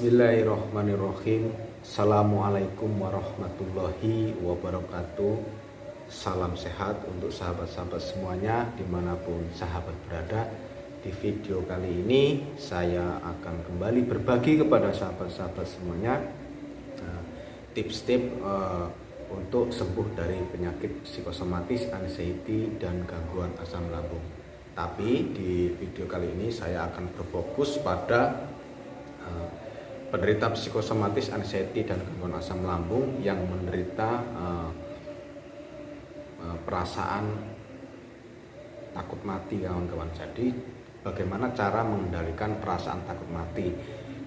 Bismillahirrahmanirrahim. Assalamualaikum warahmatullahi wabarakatuh. Salam sehat untuk sahabat-sahabat semuanya dimanapun sahabat berada. Di video kali ini saya akan kembali berbagi kepada sahabat-sahabat semuanya tips-tips untuk sembuh dari penyakit psikosomatis, anxiety, dan gangguan asam lambung. Tapi di video kali ini saya akan berfokus pada penderita psikosomatis, anxiety, dan gangguan asam lambung yang menderita perasaan takut mati, kawan-kawan. Jadi bagaimana cara mengendalikan perasaan takut mati?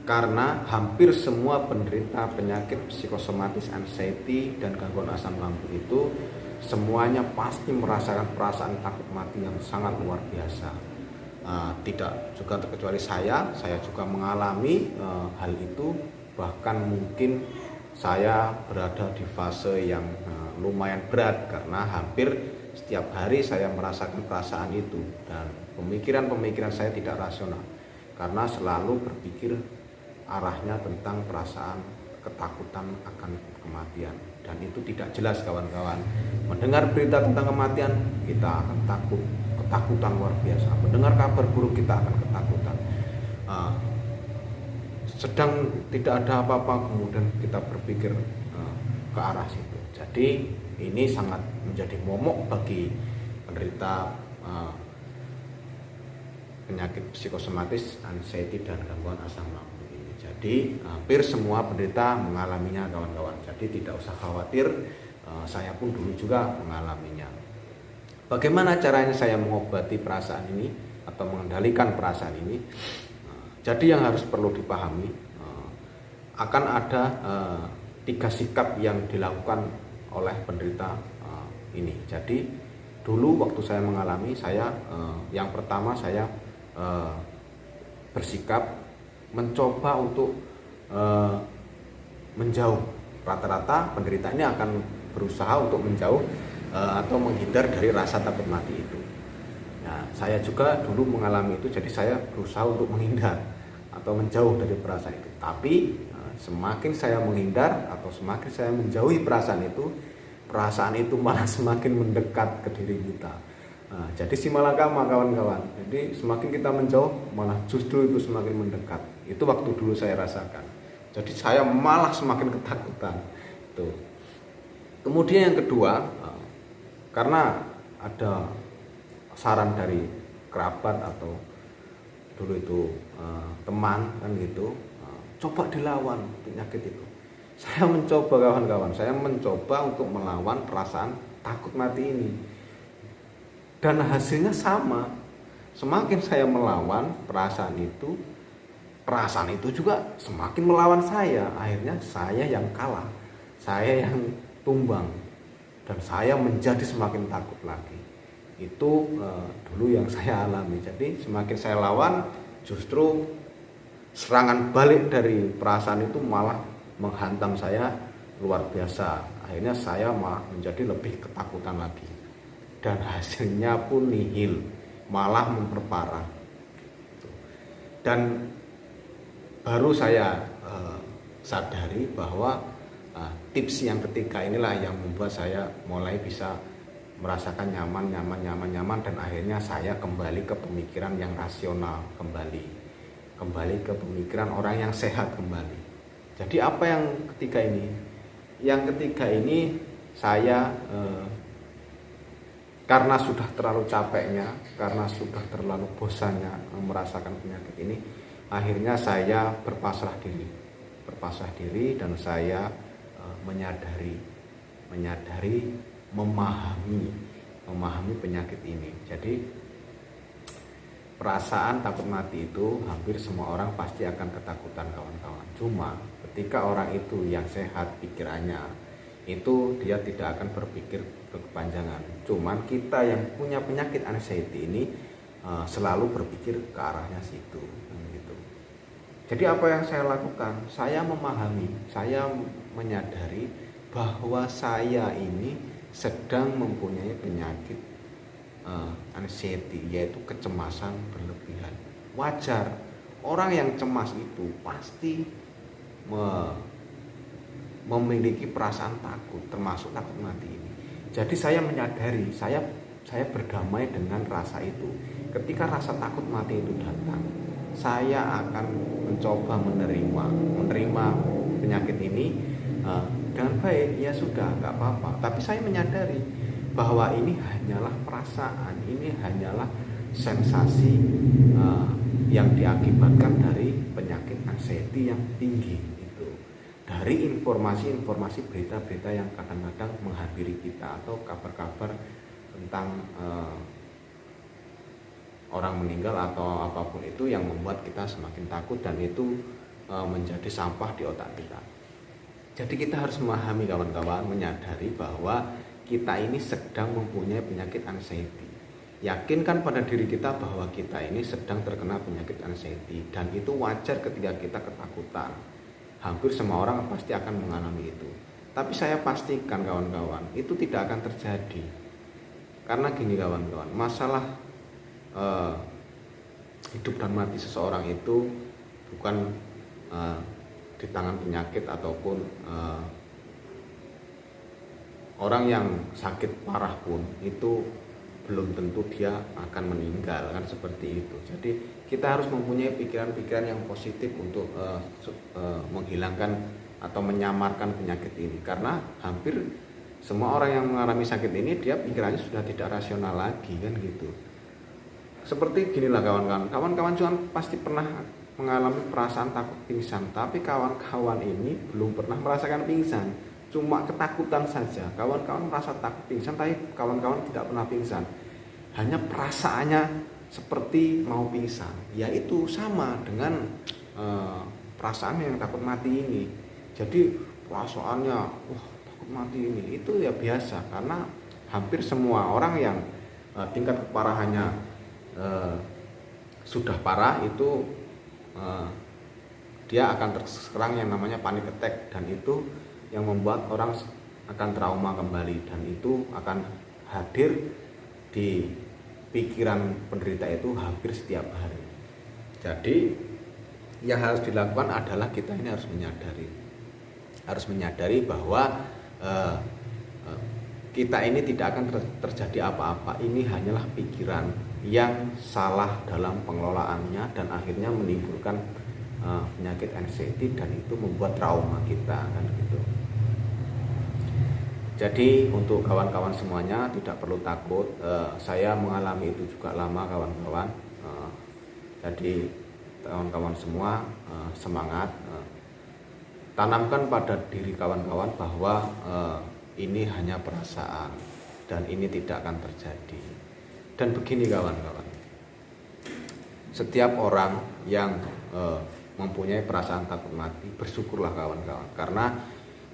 Karena hampir semua penderita penyakit psikosomatis, anxiety, dan gangguan asam lambung itu semuanya pasti merasakan perasaan takut mati yang sangat luar biasa. Tidak juga terkecuali saya juga mengalami hal itu. Bahkan mungkin saya berada di fase yang lumayan berat karena hampir setiap hari saya merasakan perasaan itu, dan pemikiran saya tidak rasional karena selalu berpikir arahnya tentang perasaan ketakutan akan kematian, dan itu tidak jelas, kawan-kawan. Mendengar berita tentang kematian kita akan ketakutan luar biasa. Mendengar kabar buruk kita akan ketakutan. Sedang tidak ada apa-apa kemudian kita berpikir ke arah situ. Jadi ini sangat menjadi momok bagi penderita penyakit psikosomatis, anxiety, dan gangguan asam lambung ini. Jadi hampir semua penderita mengalaminya, kawan-kawan. Jadi tidak usah khawatir, saya pun dulu juga mengalaminya. Bagaimana caranya saya mengobati perasaan ini atau mengendalikan perasaan ini? Jadi yang harus perlu dipahami, akan ada 3 sikap yang dilakukan oleh penderita ini. Jadi dulu waktu saya mengalami, yang pertama saya bersikap mencoba untuk menjauh. Rata-rata penderita ini akan berusaha untuk menjauh atau menghindar dari rasa takut mati itu. Nah, saya juga dulu mengalami itu, jadi saya berusaha untuk menghindar atau menjauh dari perasaan itu. Tapi semakin saya menghindar atau semakin saya menjauhi perasaan itu malah semakin mendekat ke diri kita. Nah, jadi simalakama, kawan-kawan. Jadi semakin kita menjauh malah justru itu semakin mendekat. Itu waktu dulu saya rasakan. Jadi saya malah semakin ketakutan. Tuh. Kemudian yang kedua, karena ada saran dari kerabat atau dulu itu teman kan gitu, coba dilawan penyakit itu. Saya mencoba, kawan-kawan, saya mencoba untuk melawan perasaan takut mati ini, dan hasilnya sama. Semakin saya melawan perasaan itu juga semakin melawan saya. Akhirnya saya yang kalah, saya yang tumbang, dan saya menjadi semakin takut lagi. Itu dulu yang saya alami. Jadi semakin saya lawan, justru serangan balik dari perasaan itu malah menghantam saya luar biasa. Akhirnya saya malah menjadi lebih ketakutan lagi, dan hasilnya pun nihil, malah memperparah. Dan baru saya sadari bahwa tips yang ketiga inilah yang membuat saya mulai bisa merasakan nyaman, dan akhirnya saya kembali ke pemikiran yang rasional kembali ke pemikiran orang yang sehat kembali. Jadi apa yang ketiga ini? Yang ketiga ini saya karena sudah terlalu capeknya, karena sudah terlalu bosannya merasakan penyakit ini, akhirnya saya berpasrah diri, dan saya menyadari, memahami penyakit ini. Jadi perasaan takut mati itu hampir semua orang pasti akan ketakutan, kawan-kawan. Cuma ketika orang itu yang sehat pikirannya, itu dia tidak akan berpikir berkepanjangan. Cuman kita yang punya penyakit anxiety ini selalu berpikir ke arahnya situ gitu. Jadi apa yang saya lakukan? Saya memahami, saya menyadari bahwa saya ini sedang mempunyai penyakit anxiety, yaitu kecemasan berlebihan. Wajar, orang yang cemas itu pasti memiliki perasaan takut, termasuk takut mati ini. Jadi saya menyadari, saya berdamai dengan rasa itu. Ketika rasa takut mati itu datang, saya akan mencoba menerima penyakit ini dengan baik. Ya sudah, nggak apa-apa. Tapi saya menyadari bahwa ini hanyalah perasaan, ini hanyalah sensasi yang diakibatkan dari penyakit anxiety yang tinggi itu, dari informasi-informasi berita-berita yang kadang-kadang menghampiri kita, atau kabar-kabar tentang orang meninggal atau apapun itu yang membuat kita semakin takut, dan itu menjadi sampah di otak kita. Jadi kita harus memahami kawan-kawan, menyadari bahwa kita ini sedang mempunyai penyakit anxiety. Yakinkan pada diri kita bahwa kita ini sedang terkena penyakit anxiety, dan itu wajar ketika kita ketakutan. Hampir semua orang pasti akan mengalami itu. Tapi saya pastikan kawan-kawan, itu tidak akan terjadi. Karena gini kawan-kawan, masalah hidup dan mati seseorang itu bukan di tangan penyakit ataupun orang yang sakit parah pun itu belum tentu dia akan meninggal, kan seperti itu. Jadi kita harus mempunyai pikiran-pikiran yang positif untuk menghilangkan atau menyamarkan penyakit ini, karena hampir semua orang yang mengalami sakit ini dia pikirannya sudah tidak rasional lagi, kan gitu. Seperti ginilah kawan-kawan juga pasti pernah mengalami perasaan takut pingsan, tapi kawan-kawan ini belum pernah merasakan pingsan, cuma ketakutan saja. Kawan-kawan merasa takut pingsan, tapi kawan-kawan tidak pernah pingsan, hanya perasaannya seperti mau pingsan. Ya itu sama dengan perasaan yang takut mati ini. Jadi perasaannya takut mati ini itu ya biasa, karena hampir semua orang yang tingkat keparahannya sudah parah itu dia akan terserang yang namanya panic attack, dan itu yang membuat orang akan trauma kembali, dan itu akan hadir di pikiran penderita itu hampir setiap hari. Jadi yang harus dilakukan adalah kita ini harus menyadari bahwa kita ini tidak akan terjadi apa-apa. Ini hanyalah pikiran yang salah dalam pengelolaannya, dan akhirnya menimbulkan penyakit anxiety, dan itu membuat trauma kita, kan gitu. Jadi untuk kawan-kawan semuanya tidak perlu takut. Saya mengalami itu juga lama kawan-kawan. Jadi kawan-kawan semua semangat. Tanamkan pada diri kawan-kawan bahwa ini hanya perasaan dan ini tidak akan terjadi. Dan begini kawan-kawan, setiap orang yang mempunyai perasaan takut mati, bersyukurlah kawan-kawan, karena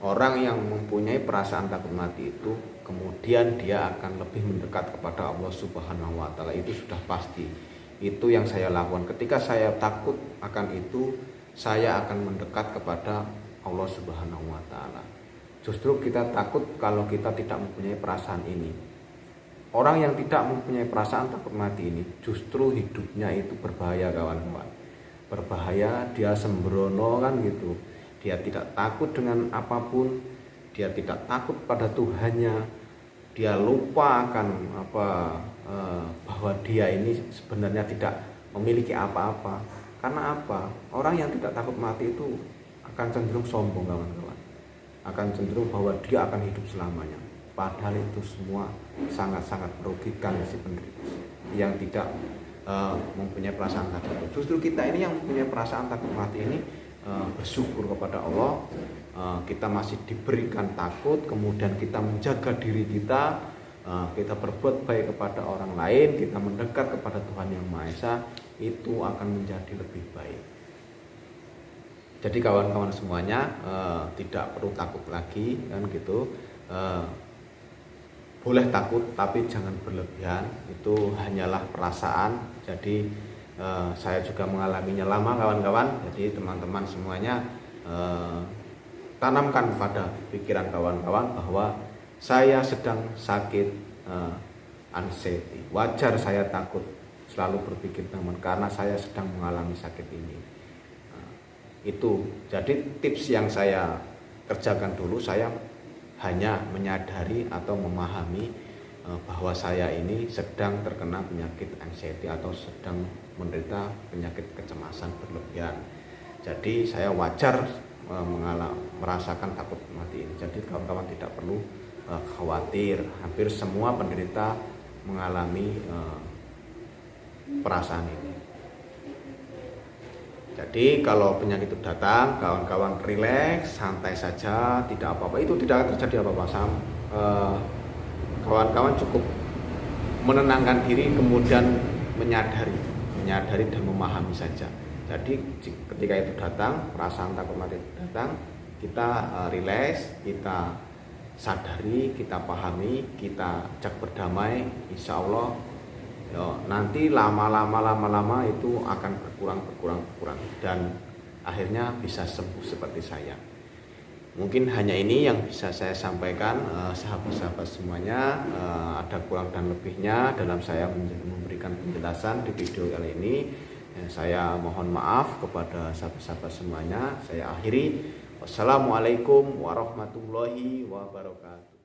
orang yang mempunyai perasaan takut mati itu kemudian dia akan lebih mendekat kepada Allah Subhanahu wa Ta'ala. Itu sudah pasti. Itu yang saya lakukan. Ketika saya takut akan itu, saya akan mendekat kepada Allah Subhanahu wa Ta'ala. Justru kita takut kalau kita tidak mempunyai perasaan ini. Orang yang tidak mempunyai perasaan takut mati ini justru hidupnya itu berbahaya kawan-kawan. Berbahaya, dia sembrono, kan gitu. Dia tidak takut dengan apapun, dia tidak takut pada Tuhannya, dia lupa akan bahwa dia ini sebenarnya tidak memiliki apa-apa. Karena apa? Orang yang tidak takut mati itu akan cenderung sombong kawan-kawan, akan cenderung bahwa dia akan hidup selamanya. Padahal itu semua sangat-sangat merugikan si penderita yang tidak mempunyai perasaan takut. Justru kita ini yang mempunyai perasaan takut mati ini bersyukur kepada Allah, kita masih diberikan takut, kemudian kita menjaga diri kita, kita berbuat baik kepada orang lain, kita mendekat kepada Tuhan Yang Maha Esa, itu akan menjadi lebih baik. Jadi kawan-kawan semuanya tidak perlu takut lagi, kan gitu. Boleh takut tapi jangan berlebihan, itu hanyalah perasaan. Jadi saya juga mengalaminya lama kawan-kawan. Jadi teman-teman semuanya tanamkan pada pikiran kawan-kawan bahwa saya sedang sakit anxiety. Wajar saya takut, selalu berpikir teman, karena saya sedang mengalami sakit ini. Itu. Jadi tips yang saya kerjakan dulu, saya hanya menyadari atau memahami bahwa saya ini sedang terkena penyakit anxiety atau sedang menderita penyakit kecemasan berlebihan. Jadi saya wajar merasakan takut mati ini. Jadi kawan-kawan tidak perlu khawatir. Hampir semua penderita mengalami perasaan ini. Jadi kalau penyakit itu datang, kawan-kawan rileks, santai saja, tidak apa-apa. Itu tidak akan terjadi apa-apa. Kawan-kawan cukup menenangkan diri, kemudian menyadari dan memahami saja. Jadi ketika itu datang, perasaan takut mati itu datang, kita rileks, kita sadari, kita pahami, kita ajak berdamai, insya Allah nanti lama-lama itu akan berkurang dan akhirnya bisa sembuh seperti saya. Mungkin hanya ini yang bisa saya sampaikan, sahabat-sahabat semuanya. Ada kurang dan lebihnya dalam saya memberikan penjelasan di video kali ini. Saya mohon maaf kepada sahabat-sahabat semuanya. Saya akhiri. Wassalamualaikum warahmatullahi wabarakatuh.